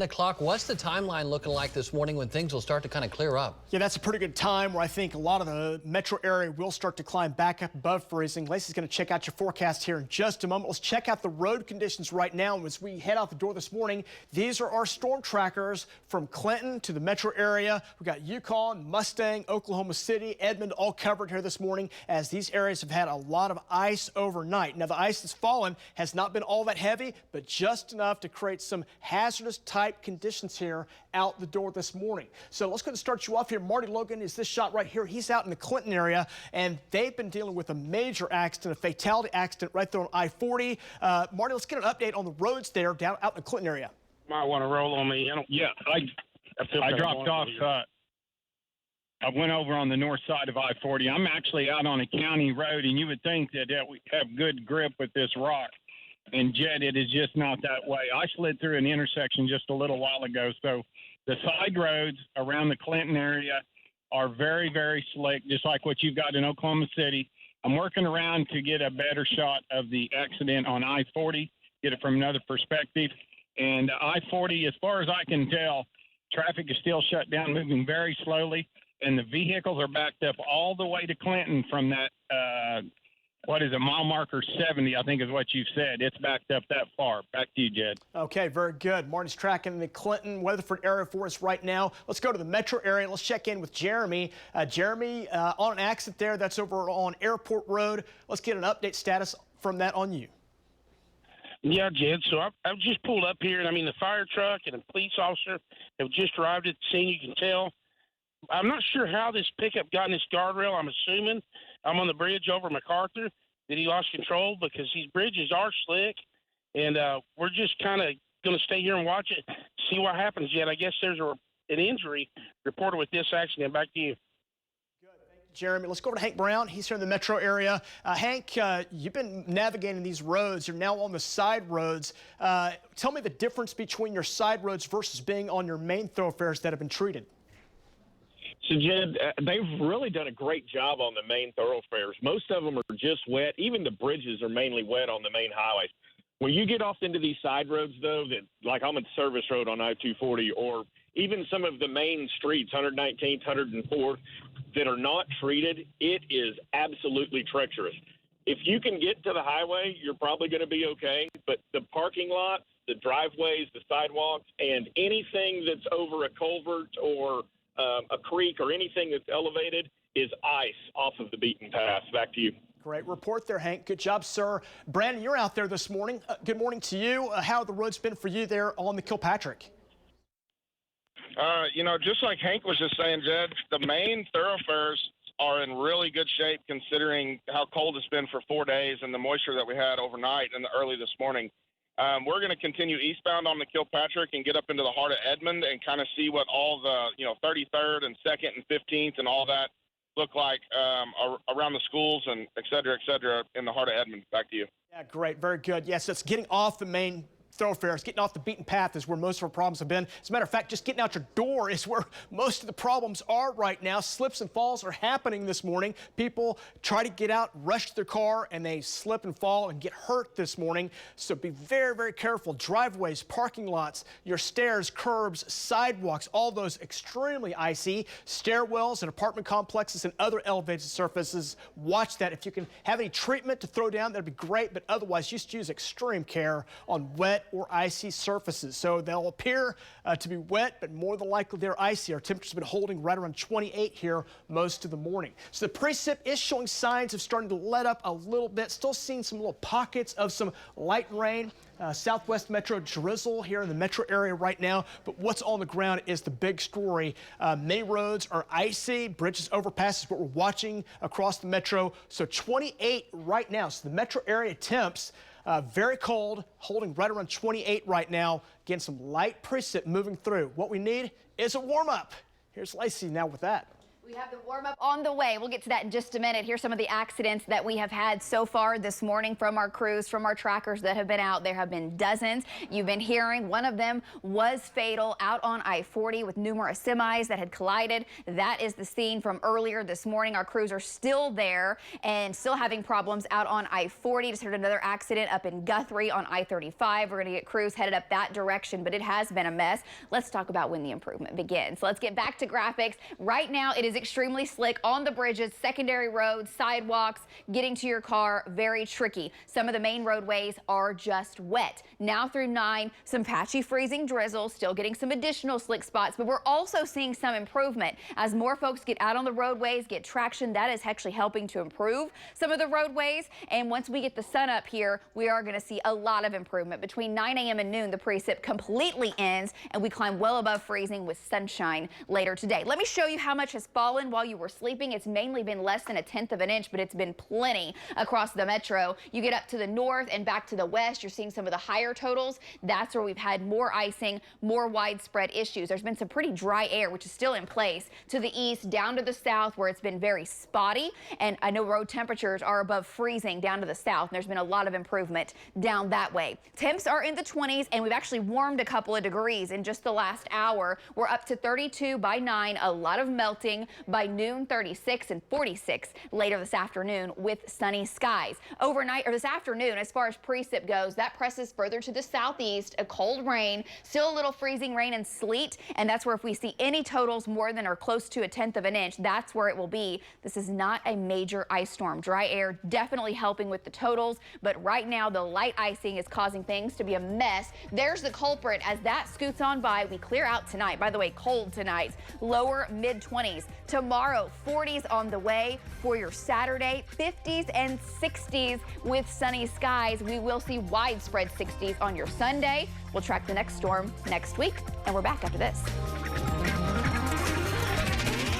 O'clock. What's the timeline looking like this morning when things will start to kind of clear up? Yeah, that's a pretty good time where I think a lot of the metro area will start to climb back up above freezing. Lacey's going to check out your forecast here in just a moment. Let's check out the road conditions right now. As we head out the door this morning, these are our storm trackers from Clinton to the metro area. We got Yukon, Mustang, Oklahoma City, Edmond all covered here this morning as these areas have had a lot of ice overnight. Now, the ice that's fallen has not been all that heavy, but just enough to create some hazardous type conditions here out the door this morning. So let's go and start you off here. Marty Logan is this shot right here. He's out in the Clinton area, and they've been dealing with a major accident, a fatality accident right there on I-40. Marty, let's get an update on the roads there down out in the Clinton area. Might want to roll on me. I dropped off. I went over on the north side of I-40. I'm actually out on a county road, and you would think that we have good grip with this rock. And, Jed, it is just not that way. I slid through an intersection just a little while ago. So the side roads around the Clinton area are very, very slick, just like what you've got in Oklahoma City. I'm working around to get a better shot of the accident on I-40, get it from another perspective. And I-40, as far as I can tell, traffic is still shut down, moving very slowly. And the vehicles are backed up all the way to Clinton from that mile marker 70, I think is what you've said. It's backed up that far. Back to you, Jed. Okay, very good. Marty's tracking the Clinton, Weatherford area for us right now. Let's go to the metro area. Let's check in with Jeremy. Jeremy, on an accident there, that's over on Airport Road. Let's get an update status from that on you. Yeah, Jed. So I've just pulled up here, and I mean, the fire truck and a police officer have just arrived at the scene. You can tell. I'm not sure how this pickup got in this guardrail. I'm assuming I'm on the bridge over MacArthur that he lost control because these bridges are slick, and we're just kind of going to stay here and watch it, see what happens. Yet I guess there's an injury reported with this accident. Back to you. Good, thank you, Jeremy. Let's go over to Hank Brown. He's here in the metro area. Hank, you've been navigating these roads. You're now on the side roads. Tell me the difference between your side roads versus being on your main thoroughfares that have been treated. So, Jed, they've really done a great job on the main thoroughfares. Most of them are just wet. Even the bridges are mainly wet on the main highways. When you get off into these side roads, though, that like I'm at the service road on I-240, or even some of the main streets, 119th, 104th, that are not treated, it is absolutely treacherous. If you can get to the highway, you're probably going to be okay. But the parking lots, the driveways, the sidewalks, and anything that's over a culvert or a creek or anything that's elevated is ice off of the beaten path. Back to you. Great report there, Hank. Good job, sir. Brandon, you're out there this morning. Good morning to you. How have the roads been for you there on the Kilpatrick? Just like Hank was just saying, Jed, the main thoroughfares are in really good shape considering how cold it's been for 4 days and the moisture that we had overnight and early this morning. We're going to continue eastbound on the Kilpatrick and get up into the heart of Edmond and kind of see what all the, 33rd and 2nd and 15th and all that look like around the schools and et cetera, in the heart of Edmond. Back to you. Yeah, great. Very good. Yes, it's getting off the main thoroughfares, getting off the beaten path is where most of our problems have been. As a matter of fact, just getting out your door is where most of the problems are right now. Slips and falls are happening this morning. People try to get out, rush to their car, and they slip and fall and get hurt this morning. So be very, very careful. Driveways, parking lots, your stairs, curbs, sidewalks, all those extremely icy. Stairwells and apartment complexes and other elevated surfaces. Watch that. If you can have any treatment to throw down, that'd be great. But otherwise, just use extreme care on wet or icy surfaces. So they'll appear to be wet, but more than likely they're icy. Our temperature's been holding right around 28 here most of the morning. So the precip is showing signs of starting to let up a little bit. Still seeing some little pockets of some light rain. Southwest metro drizzle here in the metro area right now, but what's on the ground is the big story. Many roads are icy, bridges, overpasses, what we're watching across the metro. So 28 right now. So the metro area temps very cold, holding right around 28 right now. Again, some light precip moving through. What we need is a warm up. Here's Lacey now with that. We have the warm-up on the way. We'll get to that in just a minute. Here's some of the accidents that we have had so far this morning from our crews, from our trackers that have been out. There have been dozens. You've been hearing one of them was fatal out on I-40 with numerous semis that had collided. That is the scene from earlier this morning. Our crews are still there and still having problems out on I-40. Just heard another accident up in Guthrie on I-35. We're going to get crews headed up that direction, but it has been a mess. Let's talk about when the improvement begins. Let's get back to graphics. Right now, it is extremely slick on the bridges, secondary roads, sidewalks. Getting to your car, very tricky. Some of the main roadways are just wet. Now through 9, some patchy freezing drizzle, still getting some additional slick spots, but we're also seeing some improvement as more folks get out on the roadways, get traction. That is actually helping to improve some of the roadways. And once we get the sun up here, we are going to see a lot of improvement. Between 9 a.m. and noon, the precip completely ends, and we climb well above freezing with sunshine later today. Let me show you how much has fallen while you were sleeping. It's mainly been less than 1/10 of an inch, but it's been plenty across the metro. You get up to the north and back to the west, you're seeing some of the higher totals. That's where we've had more icing, more widespread issues. There's been some pretty dry air, which is still in place to the east, down to the south, where it's been very spotty. And I know road temperatures are above freezing down to the south, and there's been a lot of improvement down that way. Temps are in the 20s, and we've actually warmed a couple of degrees in just the last hour. We're up to 32 by 9, a lot of melting. By noon, 36 and 46 later this afternoon with sunny skies. Overnight, or this afternoon, as far as precip goes, that presses further to the southeast, a cold rain, still a little freezing rain and sleet, and that's where if we see any totals more than or close to 1/10 of an inch, that's where it will be. This is not a major ice storm. Dry air definitely helping with the totals, but right now the light icing is causing things to be a mess. There's the culprit as that scoots on by. We clear out tonight. By the way, cold tonight, lower mid-20s. Tomorrow, 40s on the way for your Saturday, 50s and 60s with sunny skies. We will see widespread 60s on your Sunday. We'll track the next storm next week, and we're back after this.